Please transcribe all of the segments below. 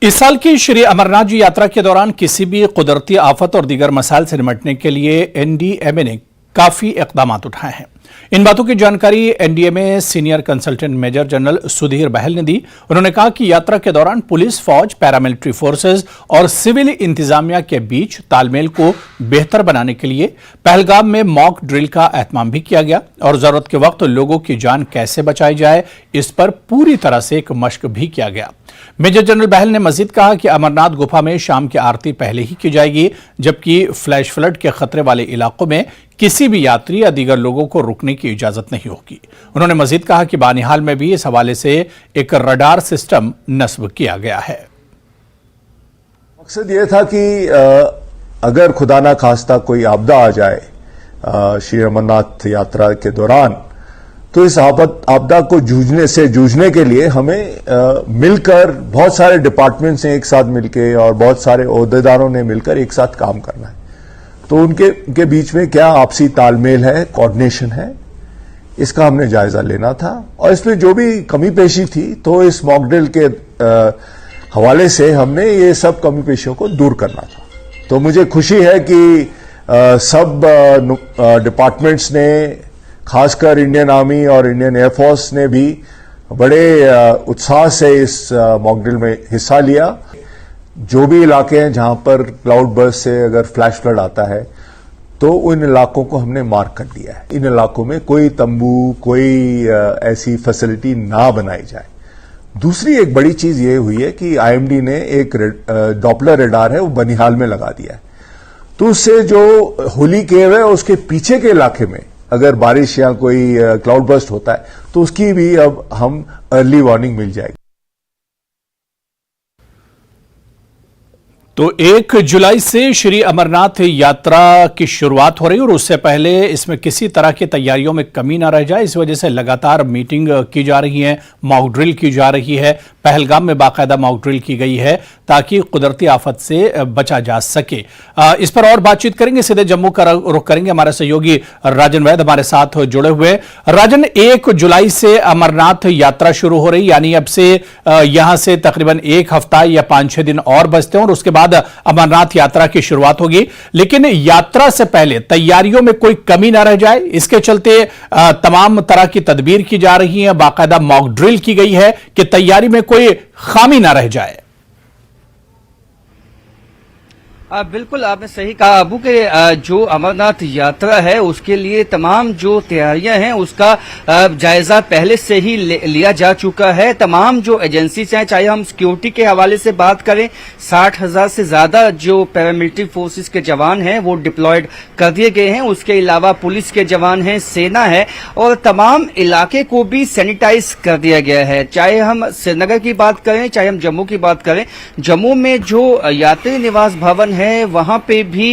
इस साल की श्री अमरनाथ जी यात्रा के दौरान किसी भी कुदरती आफत और दीगर मसाइल से निपटने के लिए एनडीएमए ने काफी इकदाम उठाए हैं। इन बातों की जानकारी NDMA senior consultant major general Sudhir Bahl ने दी। उन्होंने कहा कि यात्रा के दौरान पुलिस, फौज, पैरामिलिट्री फोर्सेज और सिविल इंतजामिया के बीच तालमेल को बेहतर बनाने के लिए पहलगाम में मॉक ड्रिल का एहतमाम भी किया गया और जरूरत के वक्त लोगों की जान कैसे बचाई जाए इस पर पूरी तरह से एक मशक भी किया गया। मेजर जनरल बहल ने मजीद कहा कि अमरनाथ गुफा में शाम की आरती पहले ही की जाएगी, जबकि फ्लैश फ्लड के खतरे वाले इलाकों में किसी भी यात्री या दीगर लोगों को रुकने की इजाजत नहीं होगी। उन्होंने मजीद कहा कि बानिहाल में भी इस हवाले से एक रडार सिस्टम नस्ब किया गया है। मकसद यह था कि अगर खुदा ना खास्ता कोई आपदा आ जाए श्री अमरनाथ यात्रा के दौरान, तो इस आपदा को जूझने के लिए हमें मिलकर बहुत सारे डिपार्टमेंट्स ने एक साथ मिलकर और बहुत सारे ओहदेदारों ने मिलकर एक साथ काम करना है। तो उनके बीच में क्या आपसी तालमेल है, कोऑर्डिनेशन है, इसका हमने जायजा लेना था और इसमें जो भी कमी पेशी थी तो इस मॉक ड्रिल के हवाले से हमने ये सब कमी पेशियों को दूर करना था। तो मुझे खुशी है कि सब डिपार्टमेंट्स ने, खासकर इंडियन आर्मी और इंडियन एयरफोर्स ने भी बड़े उत्साह से इस मॉक ड्रिल में हिस्सा लिया। जो भी इलाके हैं जहां पर क्लाउड बर्स्ट से अगर फ्लैश फ्लड आता है तो उन इलाकों को हमने मार्क कर दिया है। इन इलाकों में कोई तंबू, कोई ऐसी फैसिलिटी ना बनाई जाए। दूसरी एक बड़ी चीज ये हुई है कि आईएमडी ने एक डॉपलर रेडार है वो बनिहाल में लगा दिया है। तो उससे जो होली केव है उसके पीछे के इलाके में अगर बारिश या कोई क्लाउड बर्स्ट होता है तो उसकी भी अब हम अर्ली वार्निंग मिल जाएगी। तो 1 जुलाई से श्री अमरनाथ यात्रा की शुरुआत हो रही है और उससे पहले इसमें किसी तरह की तैयारियों में कमी ना रह जाए, इस वजह से लगातार मीटिंग की जा रही है, मॉक ड्रिल की जा रही है। पहलगाम में बाकायदा मॉक ड्रिल की गई है ताकि कुदरती आफत से बचा जा सके। इस पर और बातचीत करेंगे, सीधे जम्मू का रुख करेंगे। हमारे सहयोगी राजन वैद हमारे साथ जुड़े हुए। राजन, 1 जुलाई से अमरनाथ यात्रा शुरू हो रही, यानी अब से यहां से तकरीबन 1 हफ्ता या 5-6 दिन और बचते हैं और उसके बाद अमरनाथ यात्रा की शुरुआत होगी। लेकिन यात्रा से पहले तैयारियों में कोई कमी ना रह जाए, इसके चलते तमाम तरह की तदबीर की जा रही है, बाकायदा मॉक ड्रिल की गई है कि तैयारी में कोई खामी ना रह जाए। बिल्कुल आपने सही कहा अबू के जो अमरनाथ यात्रा है उसके लिए तमाम जो तैयारियां हैं उसका जायजा पहले से ही लिया जा चुका है। तमाम जो एजेंसीज हैं, चाहे हम सिक्योरिटी के हवाले से बात करें, 60,000 से ज्यादा जो पैरामिलिट्री फोर्सेस के जवान हैं वो डिप्लॉयड कर दिए गए हैं। उसके अलावा पुलिस के जवान हैं, सेना है और तमाम इलाके को भी सैनिटाइज कर दिया गया है। चाहे हम श्रीनगर की बात करें, चाहे हम जम्मू की बात करें, जम्मू में जो यात्री निवास भवन है वहां पे भी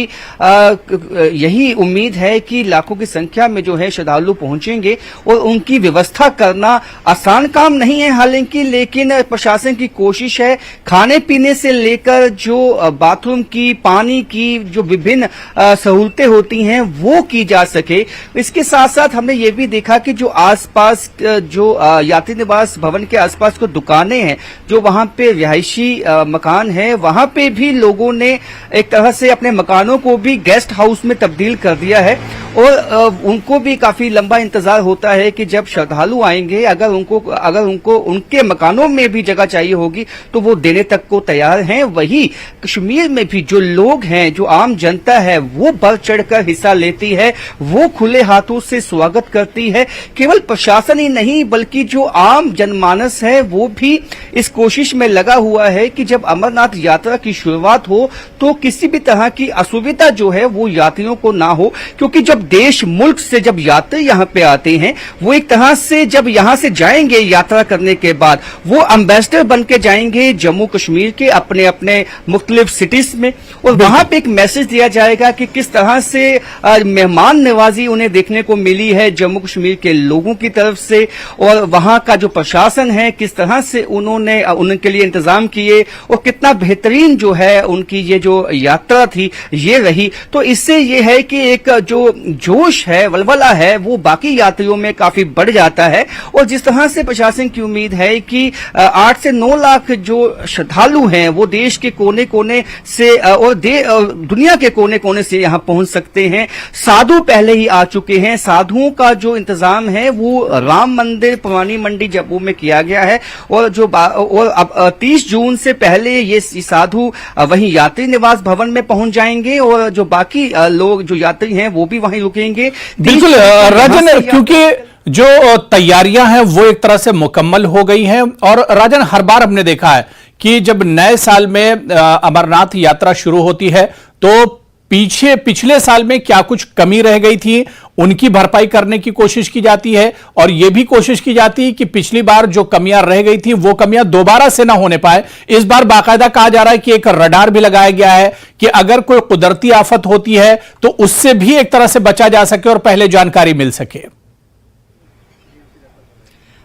यही उम्मीद है कि लाखों की संख्या में जो है श्रद्धालु पहुंचेंगे और उनकी व्यवस्था करना आसान काम नहीं है हालांकि, लेकिन प्रशासन की कोशिश है खाने पीने से लेकर जो बाथरूम की, पानी की जो विभिन्न सहूलतें होती हैं वो की जा सके। इसके साथ साथ हमने ये भी देखा कि जो आसपास जो यात्री निवास भवन के आसपास को दुकानें हैं, जो वहां पे रिहायशी मकान है, वहां पे भी लोगों ने एक तरह से अपने मकानों को भी गेस्ट हाउस में तब्दील कर दिया है और उनको भी काफी लंबा इंतजार होता है कि जब श्रद्धालु आएंगे, अगर उनको उनके मकानों में भी जगह चाहिए होगी तो वो देने तक को तैयार हैं। वही कश्मीर में भी जो लोग हैं, जो आम जनता है, वो बढ़ चढ़कर हिस्सा लेती है, वो खुले हाथों से स्वागत करती है। केवल प्रशासन ही नहीं बल्कि जो आम जनमानस है वो भी इस कोशिश में लगा हुआ है कि जब अमरनाथ यात्रा की शुरुआत हो तो किसी भी तरह की असुविधा जो है वो यात्रियों को ना हो, क्योंकि जब देश मुल्क से जब यात्री यहाँ पे आते हैं वो एक तरह से जब यहाँ से जाएंगे यात्रा करने के बाद वो एम्बेसडर बन के जाएंगे जम्मू कश्मीर के अपने अपने मुख्तलिफ सिटीज में और वहां पे एक मैसेज दिया जाएगा कि किस तरह से मेहमान नवाजी उन्हें देखने को मिली है जम्मू कश्मीर के लोगों की तरफ से और वहां का जो प्रशासन है किस तरह से उन्होंने उनके लिए इंतजाम किए और कितना बेहतरीन जो है उनकी ये जो यात्रा थी ये रही, तो इससे ये है कि एक जो जोश है, वलवला है, वो बाकी यात्रियों में काफी बढ़ जाता है। और जिस तरह से प्रशासन की उम्मीद है कि 8 से 9 लाख जो श्रद्धालु हैं वो देश के कोने कोने से और दुनिया के कोने कोने से यहां पहुंच सकते हैं। साधु पहले ही आ चुके हैं। साधुओं का जो इंतजाम है वो राम मंदिर पुरानी मंडी जम्मू में किया गया है, और अब 30 जून से पहले ये साधु वहीं यात्री निवास भवन में पहुंच जाएंगे, और जो बाकी लोग जो यात्री हैं वो भी वहीं रुकेंगे। बिल्कुल राजन, क्योंकि जो तैयारियां हैं वो एक तरह से मुकम्मल हो गई हैं, और राजन हर बार हमने देखा है कि जब नए साल में अमरनाथ यात्रा शुरू होती है तो पिछले साल में क्या कुछ कमी रह गई थी उनकी भरपाई करने की कोशिश की जाती है, और यह भी कोशिश की जाती है कि पिछली बार जो कमियां रह गई थी वो कमियां दोबारा से ना होने पाए। इस बार बाकायदा कहा जा रहा है कि एक रडार भी लगाया गया है कि अगर कोई कुदरती आफत होती है तो उससे भी एक तरह से बचा जा सके और पहले जानकारी मिल सके।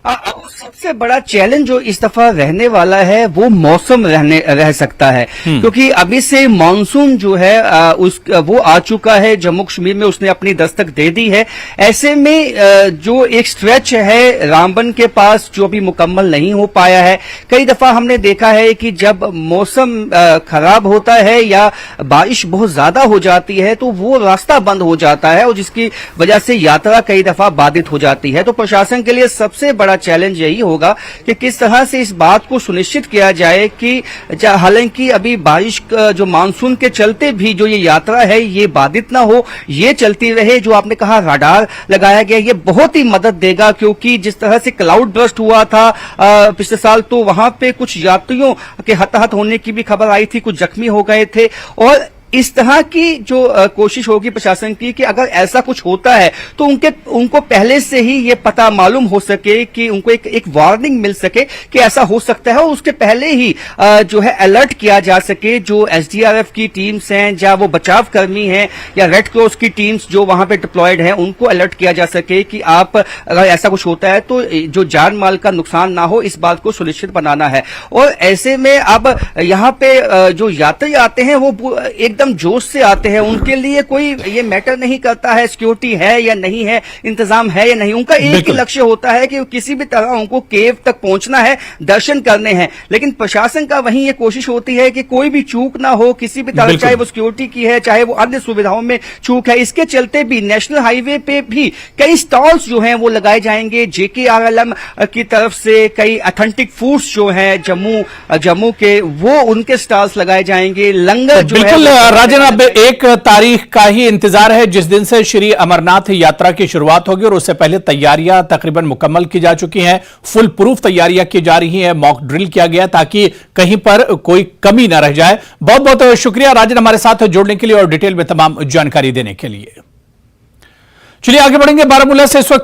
सबसे बड़ा चैलेंज जो इस दफा रहने वाला है वो मौसम रह सकता है, क्योंकि अभी से मानसून जो है वो आ चुका है जम्मू कश्मीर में, उसने अपनी दस्तक दे दी है। ऐसे में जो एक स्ट्रेच है रामबन के पास जो अभी मुकम्मल नहीं हो पाया है, कई दफा हमने देखा है कि जब मौसम खराब होता है या बारिश बहुत ज्यादा हो जाती है तो वो रास्ता बंद हो जाता है, और जिसकी वजह से यात्रा कई दफा बाधित हो जाती है। तो प्रशासन के लिए सबसे बड़ा चैलेंज यही होगा कि किस तरह से इस बात को सुनिश्चित किया जाए कि हालांकि अभी बारिश जो मानसून के चलते भी जो ये यात्रा है ये बाधित ना हो, ये चलती रहे। जो आपने कहा रडार लगाया गया, ये बहुत ही मदद देगा, क्योंकि जिस तरह से क्लाउड बर्स्ट हुआ था पिछले साल, तो वहां पे कुछ यात्रियों के हताहत होने की भी खबर आई थी, कुछ जख्मी हो गए थे। और इस तरह की जो कोशिश होगी प्रशासन की कि अगर ऐसा कुछ होता है तो उनको पहले से ही ये पता मालूम हो सके, कि उनको एक वार्निंग मिल सके कि ऐसा हो सकता है, और उसके पहले ही जो है अलर्ट किया जा सके। जो एसडीआरएफ की टीम्स हैं, या वो बचाव कर्मी हैं, या रेड क्रॉस की टीम्स जो वहां पे डिप्लॉयड हैं, उनको अलर्ट किया जा सके कि आप अगर ऐसा कुछ होता है तो जो जान माल का नुकसान ना हो, इस बात को सुनिश्चित बनाना है। और ऐसे में अब यहाँ पे जो यात्री आते हैं वो एकदम जोश से आते हैं, उनके लिए कोई ये मैटर नहीं करता है सिक्योरिटी है या नहीं है, इंतजाम है या नहीं। उनका एक ही लक्ष्य होता है कि किसी भी तरह उनको केव तक पहुंचना है, दर्शन करने हैं। लेकिन प्रशासन का वहीं ये कोशिश होती है कि कोई भी चूक ना हो किसी भी तरह, चाहे वो सिक्योरिटी की है, चाहे वो अन्य सुविधाओं में चूक है। इसके चलते भी नेशनल हाईवे पे भी कई स्टॉल्स जो हैं वो लगाए जाएंगे। JKRLM की तरफ से कई ऑथेंटिक फूड्स जो हैं जम्मू के, वो उनके स्टॉल्स लगाए जाएंगे। लंगर जो है राजन, अब 1 तारीख का ही इंतजार है जिस दिन से श्री अमरनाथ यात्रा की शुरुआत होगी, और उससे पहले तैयारियां तकरीबन मुकम्मल की जा चुकी हैं, फुल प्रूफ तैयारियां की जा रही हैं, मॉक ड्रिल किया गया ताकि कहीं पर कोई कमी ना रह जाए। बहुत बहुत शुक्रिया राजन हमारे साथ जुड़ने के लिए और डिटेल में तमाम जानकारी देने के लिए। चलिए आगे बढ़ेंगे। बारामूला से इस वक्त